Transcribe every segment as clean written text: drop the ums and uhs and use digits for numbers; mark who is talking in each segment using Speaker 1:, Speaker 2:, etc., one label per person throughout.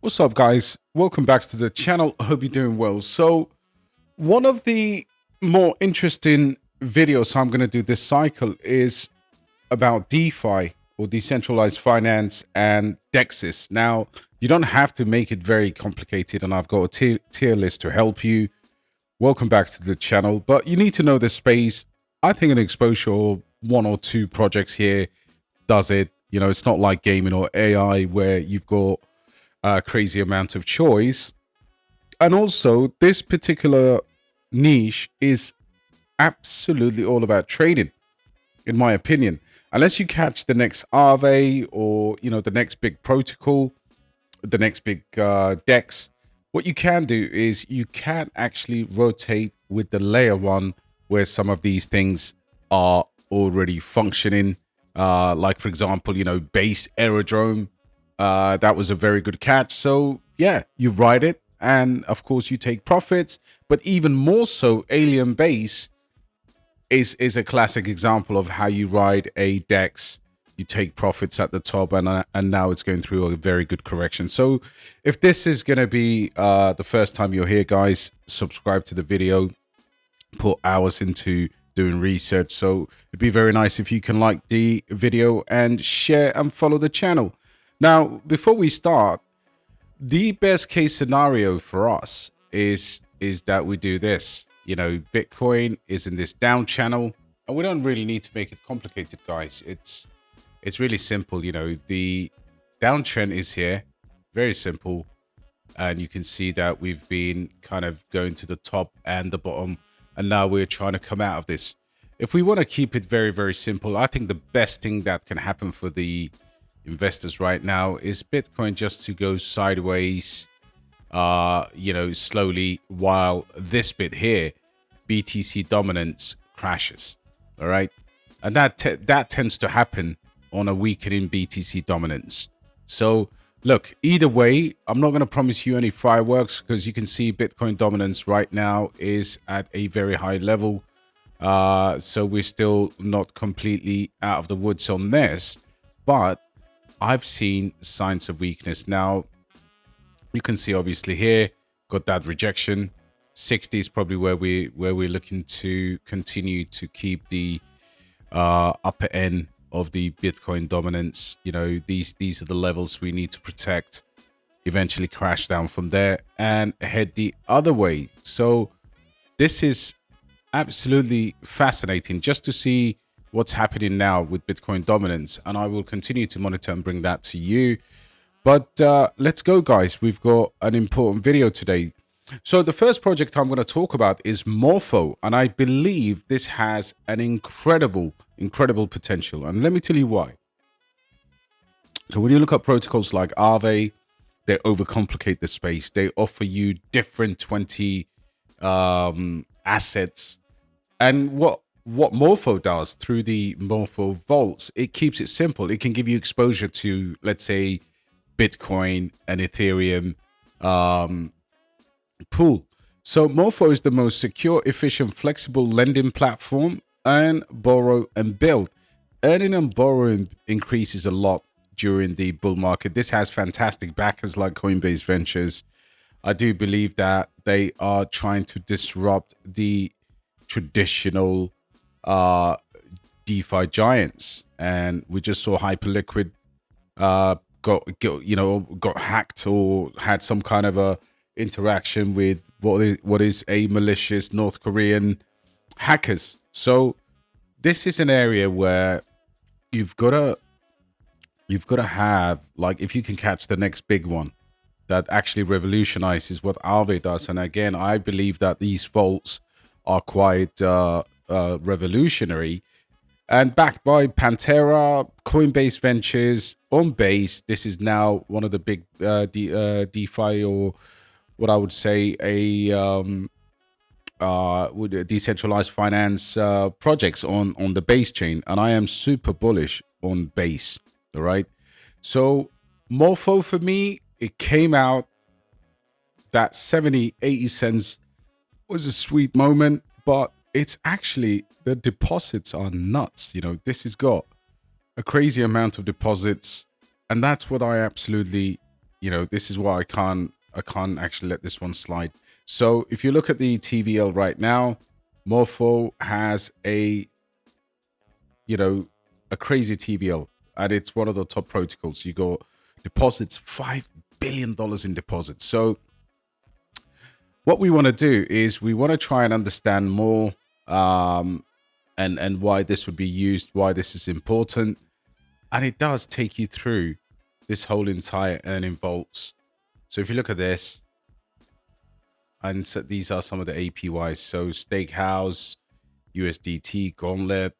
Speaker 1: What's up, guys? Welcome back to the channel. Hope you're doing well. So one of the more interesting videos I'm going to do this cycle is about DeFi, or decentralized finance, and DEXs. Now, you don't have to make it very complicated, and I've got a tier list to help you. Welcome back to the channel, but you need to know the space. I think an exposure or one or two projects here does it. You know, it's not like gaming or AI where you've got a crazy amount of choice. And also, this particular niche is absolutely all about trading, in my opinion. Unless you catch the next Aave or, you know, the next big protocol, the next big DEX, what you can do is you can actually rotate with the layer one where some of these things are already functioning. Like, for example, you know, base aerodrome. That was a very good catch. So yeah, you ride it, and of course you take profits. But even more so, alien base is a classic example of how you ride a DEX. You take profits at the top, and now it's going through a very good correction. So if this is going to be the first time you're here, guys, subscribe to the video. Put hours into doing research, so it'd be very nice if you can like the video and share and follow the channel. Now, before we start, the best case scenario for us is that we do this. You know, Bitcoin is in this down channel, and we don't really need to make it complicated, guys. It's really simple. You know, the downtrend is here, very simple, and you can see that we've been kind of going to the top and the bottom, and now we're trying to come out of this. If we want to keep it very, very simple, I think the best thing that can happen for the investors right now is Bitcoin just to go sideways, you know, slowly, while this bit here, BTC dominance, crashes. All right, and that tends to happen on a weakening BTC dominance. So look, either way, I'm not going to promise you any fireworks, because you can see Bitcoin dominance right now is at a very high level. So we're still not completely out of the woods on this, but I've seen signs of weakness. Now, you can see obviously here, got that rejection. 60 is probably where we're looking to continue to keep the upper end of the Bitcoin dominance. You know, these are the levels we need to protect. Eventually crash down from there and head the other way. So this is absolutely fascinating just to see what's happening now with Bitcoin dominance, and I will continue to monitor and bring that to you. But let's go, guys. We've got an important video today. So the first project I'm going to talk about is Morpho, and I believe this has an incredible potential, and let me tell you why. So when you look at protocols like Aave, they overcomplicate the space. They offer you different 20 assets, and what Morpho does through the Morpho vaults, it keeps it simple. It can give you exposure to, let's say, Bitcoin and Ethereum pool. So Morpho is the most secure, efficient, flexible lending platform. Earn, borrow, and build. Earning and borrowing increases a lot during the bull market. This has fantastic backers like Coinbase Ventures. I do believe that they are trying to disrupt the traditional DeFi giants, and we just saw Hyperliquid got hacked or had some kind of a interaction with what is a malicious North Korean hackers. So this is an area where you've got to have, like, if you can catch the next big one that actually revolutionizes what Aave does. And again, I believe that these vaults are quite revolutionary, and backed by Pantera, Coinbase Ventures, on Base. This is now one of the big DeFi, or what I would say a decentralized finance projects on the Base chain, and I am super bullish on Base. All right, so Morpho, for me, it came out that 70-80 cents was a sweet moment, but it's actually, the deposits are nuts. You know, this has got a crazy amount of deposits, and that's what I absolutely this is why I can't actually let this one slide. So if you look at the TVL right now, Morpho has a crazy TVL, and it's one of the top protocols. You got deposits, $5 billion in deposits. So what we want to do is we want to try and understand more, and why this would be used, why this is important. And it does take you through this whole entire earning vaults. So if you look at this, and so these are some of the APYs. So Stakehouse, USDT, Gauntlet.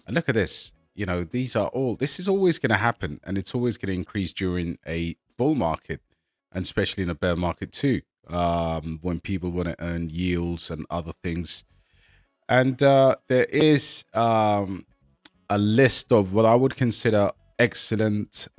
Speaker 1: And look at this. This is always going to happen, and it's always going to increase during a bull market, and especially in a bear market too, when people want to earn yields and other things. And there is a list of what I would consider excellent,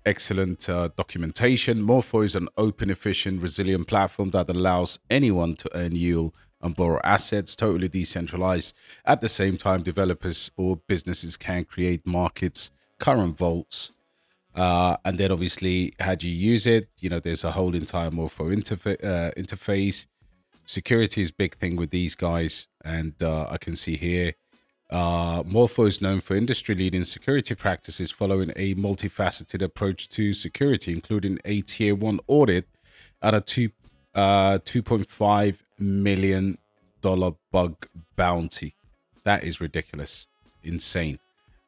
Speaker 1: excellent documentation. Morpho is an open, efficient, resilient platform that allows anyone to earn yield and borrow assets, totally decentralized. At the same time, developers or businesses can create markets, current vaults, and then obviously how do you use it? There's a whole entire Morpho interface. Security is a big thing with these guys, and I can see here Morpho is known for industry-leading security practices following a multifaceted approach to security, including a Tier 1 audit and a $2.5 million bug bounty. That is ridiculous. Insane.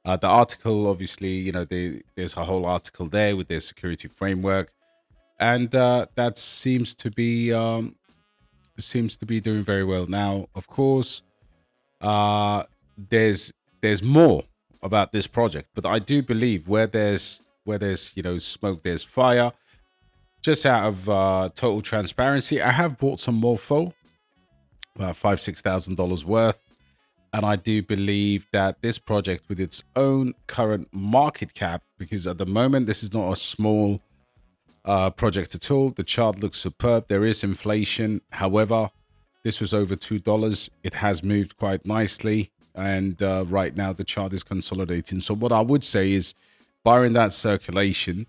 Speaker 1: The article, obviously, there's a whole article there with their security framework, and that seems to be doing very well. Now, of course, there's more about this project, but I do believe where there's smoke, there's fire. Just out of total transparency, I have bought some Morpho, $5,000-$6,000 worth, and I do believe that this project, with its own current market cap, because at the moment this is not a small project at all. The chart looks superb. There is inflation. However, this was over $2. It has moved quite nicely. And right now the chart is consolidating. So what I would say is, barring that circulation,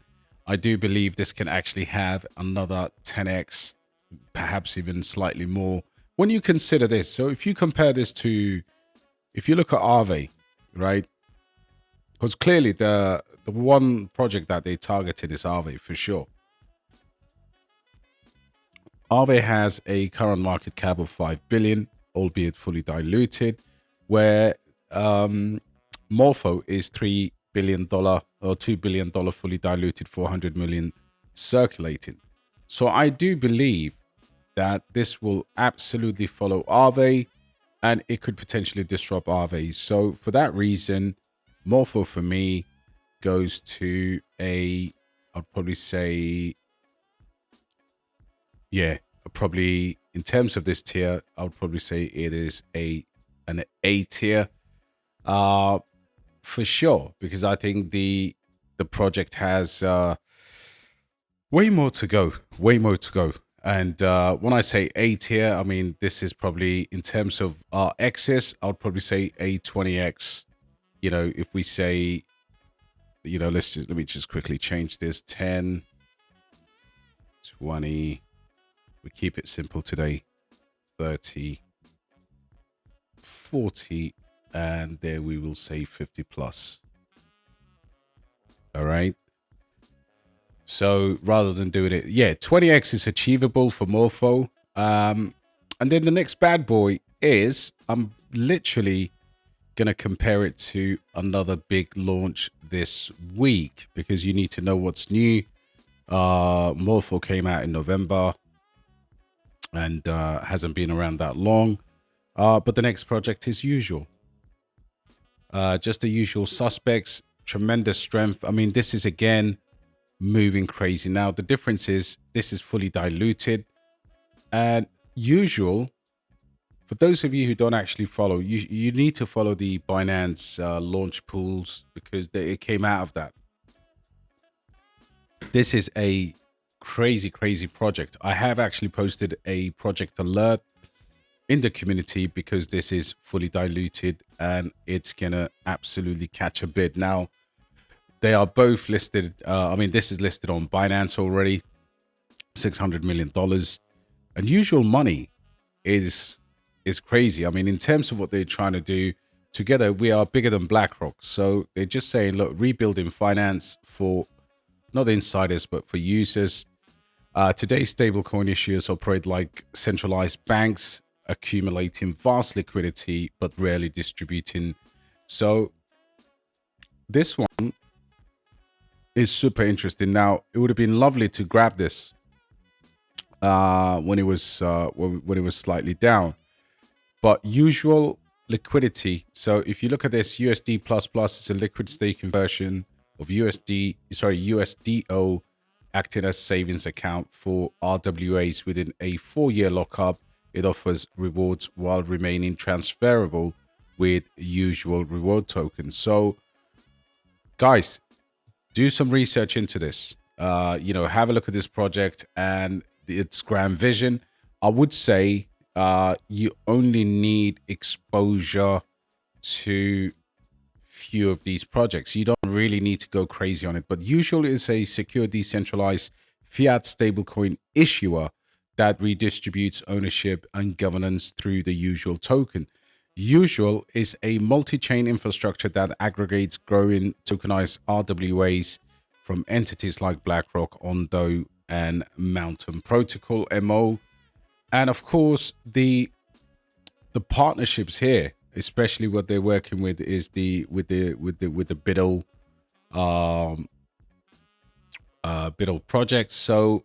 Speaker 1: I do believe this can actually have another 10x, perhaps even slightly more. When you consider this, so if you compare this to, if you look at Aave, right? Because clearly the one project that they targeted is Aave for sure. Aave has a current market cap of 5 billion, albeit fully diluted, where Morpho is $3 billion or $2 billion fully diluted, 400 million circulating. So I do believe that this will absolutely follow Aave, and it could potentially disrupt Aave. So for that reason, Morpho for me goes to I'd probably say, probably in terms of this tier, I would probably say it is an A tier, for sure, because I think the project has way more to go. And when I say A tier, I mean this is probably, in terms of our X's, I would probably say a 20x. If we say, let me just quickly change this. 10, 20. We keep it simple today. 30, 40, and there we will say 50 plus. All right. So rather than doing it, 20x is achievable for Morpho. And then the next bad boy is, I'm literally going to compare it to another big launch this week, because you need to know what's new. Morpho came out in November and hasn't been around that long. But the next project is usual. Just the usual suspects, tremendous strength. I mean, this is again moving crazy. Now, the difference is this is fully diluted, and usual, for those of you who don't actually follow, you need to follow the Binance launch pools, because it came out of that. This is a crazy project. I have actually posted a project alert in the community, because this is fully diluted and it's gonna absolutely catch a bid. Now, They are both listed. I mean, this is listed on Binance already, $600 million. Unusual money is crazy. I mean, in terms of what they're trying to do together, we are bigger than BlackRock. So they're just saying, look, rebuilding finance for not insiders, but for users. Today, stablecoin issuers operate like centralized banks, accumulating vast liquidity, but rarely distributing. So this one is super interesting. Now, it would have been lovely to grab this when it was slightly down, but usual liquidity. So if you look at this, USD plus plus is a liquid staking version of USDO, acting as savings account for RWAs within a 4-year lockup. It offers rewards while remaining transferable with usual reward tokens. So, guys, do some research into this. Have a look at this project and its grand vision. I would say you only need exposure to few of these projects. You don't really need to go crazy on it, but Usual is a secure, decentralized fiat stablecoin issuer that redistributes ownership and governance through the Usual token. Usual is a multi-chain infrastructure that aggregates growing tokenized RWAs from entities like BlackRock, Ondo, and Mountain Protocol (MO), and of course the partnerships here, especially what they're working with, is with the Biddle Biddle project. So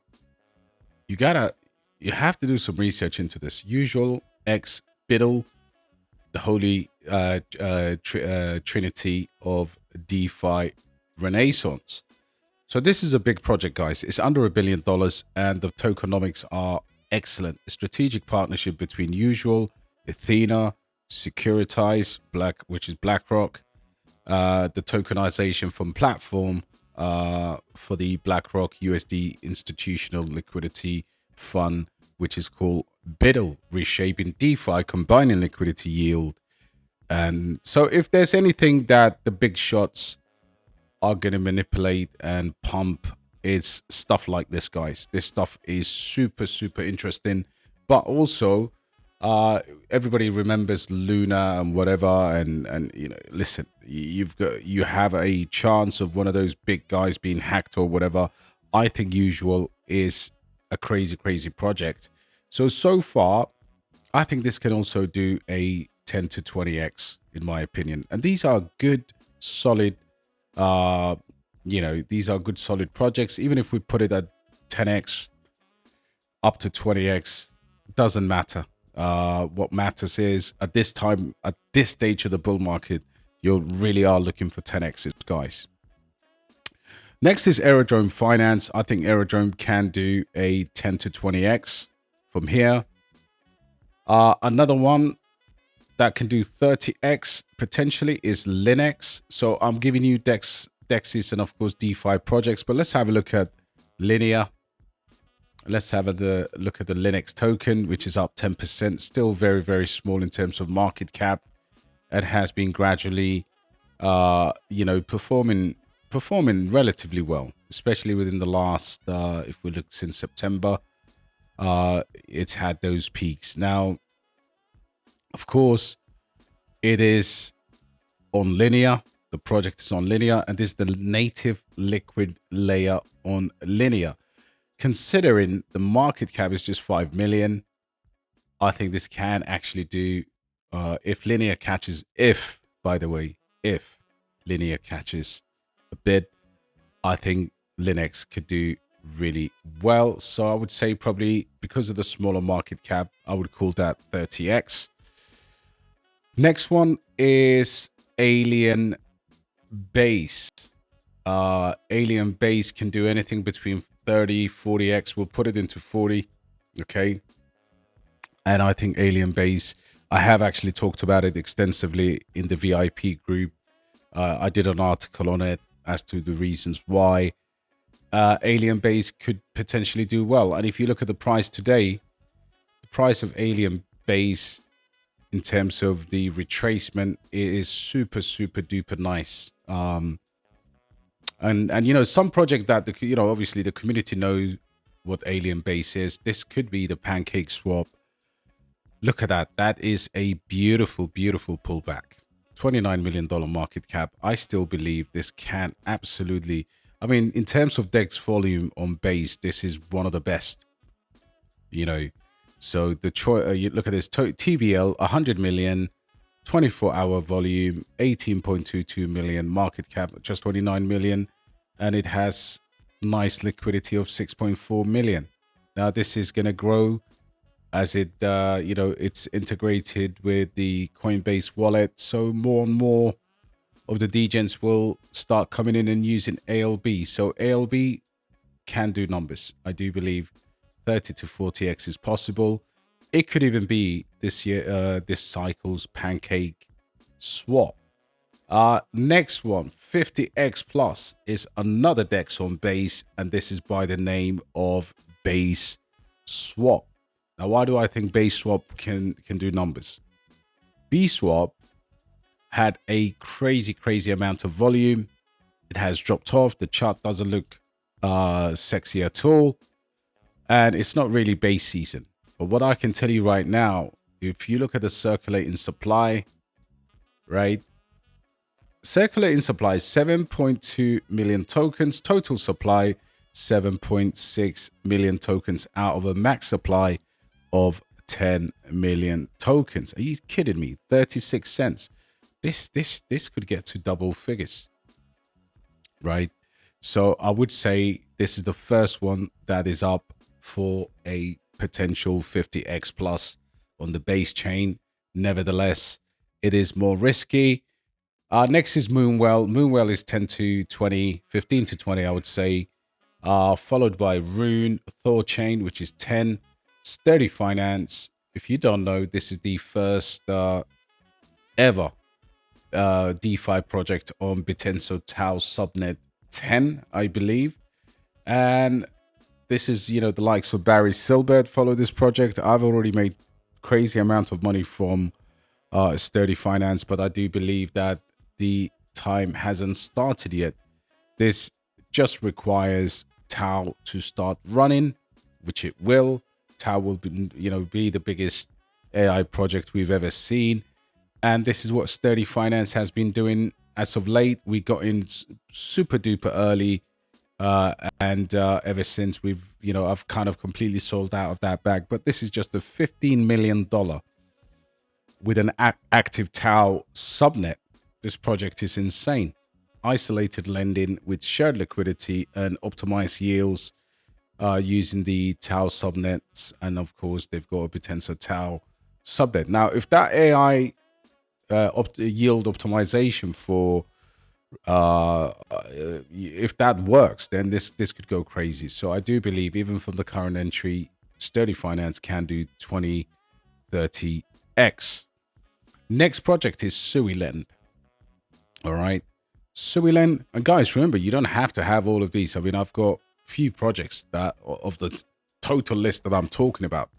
Speaker 1: you have to do some research into this. Usual X Biddle, the holy trinity of DeFi Renaissance. So this is a big project, guys. It's under $1 billion, and the tokenomics are excellent. A strategic partnership between Usual, Athena, Securitize, which is BlackRock, the tokenization from platform for the BlackRock USD Institutional Liquidity Fund, which is called Biddle, reshaping DeFi, combining liquidity yield. And so if there's anything that the big shots are going to manipulate and pump, it's stuff like this, guys. This stuff is super, super interesting. But also, everybody remembers Luna and whatever, and listen, you have a chance of one of those big guys being hacked or whatever. I think Usual is a crazy project. So far, I think this can also do a 10 to 20x in my opinion, and these are good, solid. These are good, solid projects. Even if we put it at 10x up to 20x, doesn't matter. What matters is at this stage of the bull market, you really are looking for 10x's, guys. Next is Aerodrome Finance. I think Aerodrome can do a 10 to 20x from here. Another one that can do 30x potentially is Linux. So I'm giving you DEXs and of course DeFi projects, but let's have a look at Linear. Let's have a look at the Linux token, which is up 10%, still very, very small in terms of market cap. It has been gradually, performing relatively well, especially within the last, if we look since September, it's had those peaks. Now, of course, it is on Linear. The project is on Linear, and this is the native liquid layer on Linear. Considering the market cap is just 5 million, I think this can actually do, if Linear catches, if Linear catches a bid, I think Linux could do really well. So I would say probably because of the smaller market cap, I would call that 30x. Next one is Alien Base. Alien Base can do anything between 30, 40x. We'll put it into 40. Okay. And I think Alien Base, I have actually talked about it extensively in the VIP group. I did an article on it as to the reasons why Alien Base could potentially do well. And if you look at the price today, the price of Alien Base in terms of the retracement is super, super duper nice. And you know, some project that obviously the community knows what alien base is. This could be the pancake swap. Look at that. That is a beautiful, beautiful pullback. $29 million market cap. I still believe this can absolutely, I mean, in terms of DEX volume on base, this is one of the best, you know. So the choice, you look at this TVL, 100 million, 24-hour volume, 18.22 million market cap, just 29 million. And it has nice liquidity of 6.4 million. Now this is going to grow as it, it's integrated with the Coinbase wallet. So more and more of the degens will start coming in and using ALB. So ALB can do numbers. I do believe 30 to 40x is possible. It could even be this year, this cycle's pancake swap. Next one, 50x plus, is another DEX on base, and this is by the name of Base Swap. Now, why do I think Base Swap can do numbers? B Swap had a crazy amount of volume. It has dropped off. The chart doesn't look sexy at all, and it's not really base season. But what I can tell you right now, if you look at the circulating supply, right? Circulating supply is 7.2 million tokens. Total supply 7.6 million tokens out of a max supply of 10 million tokens. Are you kidding me? 36 cents. This could get to double figures, right? So I would say this is the first one that is up for a potential 50x plus on the base chain. Nevertheless, it is more risky. Next is Moonwell. Moonwell is 10 to 20, 15 to 20, I would say. Followed by Rune, Thorchain, which is 10. Sturdy Finance. If you don't know, this is the first ever DeFi project on Bitenso Tau subnet 10, I believe. And this is, the likes of Barry Silbert follow this project. I've already made crazy amount of money from Sturdy Finance, but I do believe that the time hasn't started yet. This just requires Tau to start running, which it will. Tau will be the biggest AI project we've ever seen. And this is what Sturdy Finance has been doing as of late. We got in super duper early. And ever since I've kind of completely sold out of that bag. But this is just a $15 million with an active Tau subnet. This project is insane. Isolated lending with shared liquidity and optimized yields using the Tau subnets. And of course, they've got a Bitenso Tau subnet. Now, if that AI yield optimization for if that works, then this could go crazy. So I do believe even from the current entry, Sturdy Finance can do 20, 30x. Next project is Suilend. All right. Suilend. And guys, remember, you don't have to have all of these. I mean, I've got a few projects that of the total list that I'm talking about.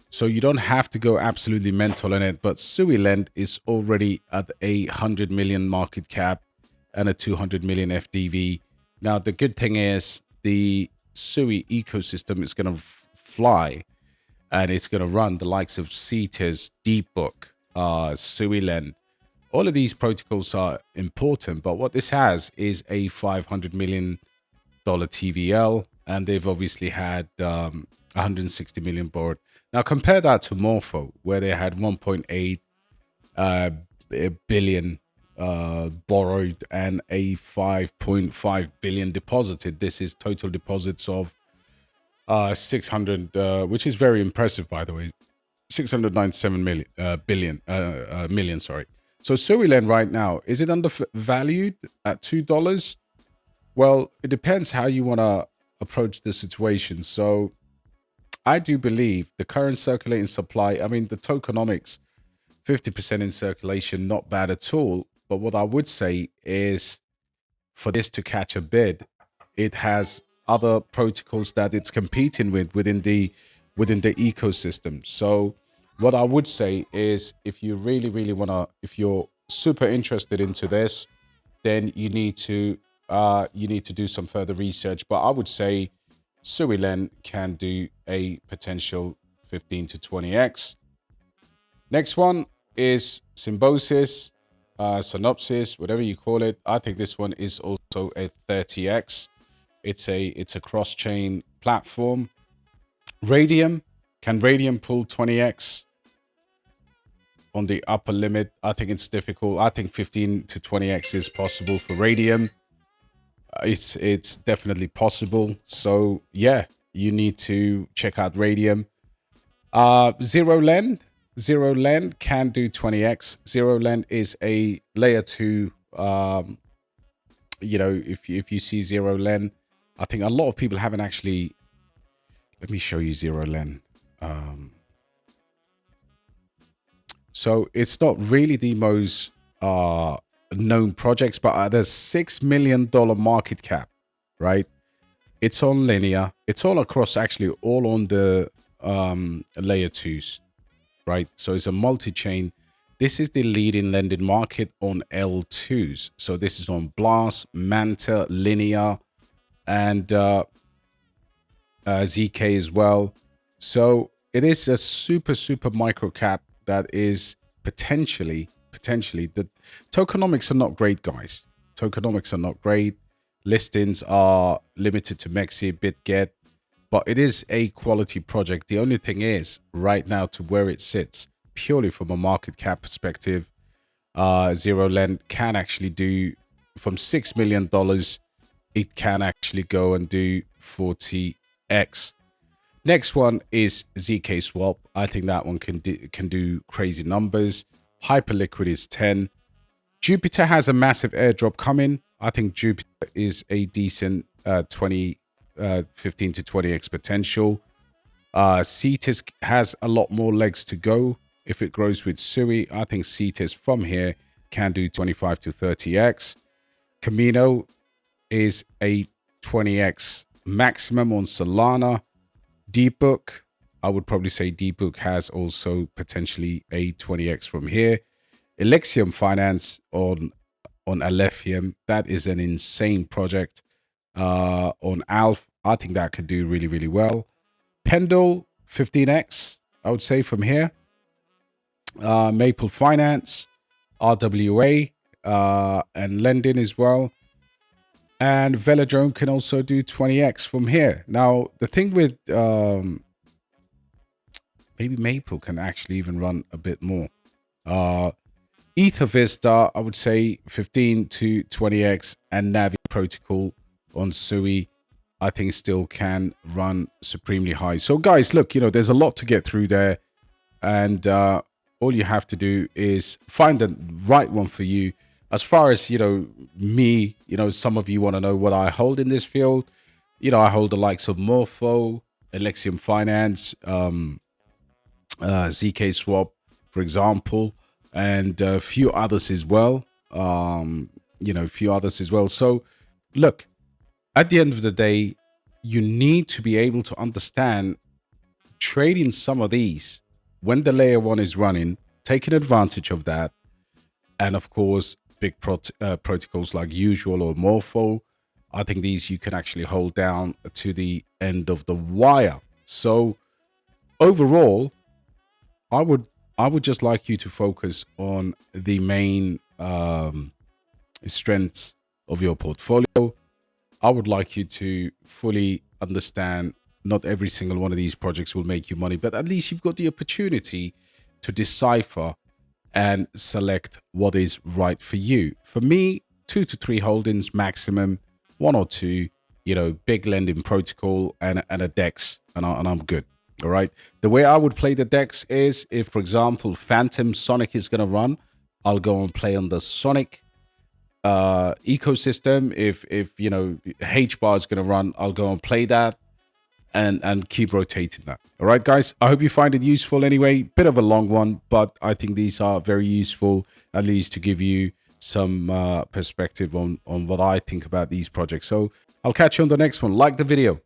Speaker 1: So you don't have to go absolutely mental in it. But Suilend is already at a 100 million market cap and a 200 million FDV. Now, the good thing is the Sui ecosystem is going to fly, and it's going to run the likes of Cetus, Deepbook, Suilend. All of these protocols are important, but what this has is a $500 million TVL, and they've obviously had 160 million borrowed. Now, compare that to Morpho, where they had 1.8 billion borrowed and a 5.5 billion deposited. This is total deposits of 600, which is very impressive, by the way. 697 million. Sorry. So Suilend right now, is it undervalued at $2? Well, it depends how you want to approach the situation. So I do believe the current circulating supply, I mean, the tokenomics, 50% in circulation, not bad at all. But what I would say is for this to catch a bid, it has other protocols that it's competing with within the ecosystem. So what I would say is if you really want to, if you're super interested into this, then you need to you need to do some further research, but I would say Suilen can do a potential 15 to 20x. Next one is Symbiosis, Synopsis, whatever you call it. I think this one is also a 30x. It's a cross-chain platform. Radium, can Radium pull 20x on the upper limit? I think it's difficult. I think 15 to 20x is possible for Radium. It's definitely possible. So yeah, you need to check out Radium. Zero Lend can do 20x. Zero Lend is a layer 2. You know, if you see Zero Lend, I think a lot of people haven't actually. Let me show you Zero Lend. So it's not really the most known projects, but there's $6 million market cap, right? It's on linear. It's all across, actually, all on the layer 2s, right? So it's a multi-chain. This is the leading lending market on L2s. So this is on Blast, Manta, Linear, and ZK as well. So it is a super micro cap that is potentially the tokenomics are not great, guys. Tokenomics are not great. Listings are limited to Mexi, BitGet, but it is a quality project. The only thing is right now to where it sits, purely from a market cap perspective, Zero Lend can actually do from $6 million. It can actually go and do 40x. Next one is ZK Swap. I think that one can do crazy numbers. Hyperliquid is 10. Jupiter has a massive airdrop coming. I think Jupiter is a decent 15 to 20x potential. CETIS has a lot more legs to go. If it grows with Sui, I think CETIS from here can do 25 to 30x. Camino is a 20x maximum on Solana. D-Book, I would probably say D-Book has also potentially a 20x from here. Alexium Finance on Alephium, that is an insane project. On Alf, I think that could do really well. Pendle, 15x, I would say from here. Maple Finance, RWA, and lending as well. And Velodrome can also do 20x from here. Now, the thing with maybe Maple can actually even run a bit more. Ether Vista, I would say 15 to 20x, and Navi Protocol on Sui, I think still can run supremely high. So guys, look, you know, there's a lot to get through there, and all you have to do is find the right one for you. As far as, you know, me, you know, some of you want to know what I hold in this field. You know, I hold the likes of Morpho, Alexium Finance, ZK Swap, for example, and a few others as well. You know, a few others as well. So, look, at the end of the day, you need to be able to understand trading some of these when the layer 1 is running, taking advantage of that, and of course, big protocols like Usual or Morpho. I think these you can actually hold down to the end of the wire. So overall, I would just like you to focus on the main strengths of your portfolio. I would like you to fully understand not every single one of these projects will make you money, but at least you've got the opportunity to decipher and select what is right for you. For me, 2 to 3 holdings maximum, 1 or 2, you know, big lending protocol and a DEX, and I'm good. All right. The way I would play the DEX is if, for example, Phantom Sonic is going to run, I'll go and play on the Sonic ecosystem. If you know, H-bar is going to run, I'll go and play that and keep rotating that. All right, guys, I hope you find it useful anyway. Bit of a long one, but I think these are very useful, at least to give you some perspective on what I think about these projects. So I'll catch you on the next one. Like the video.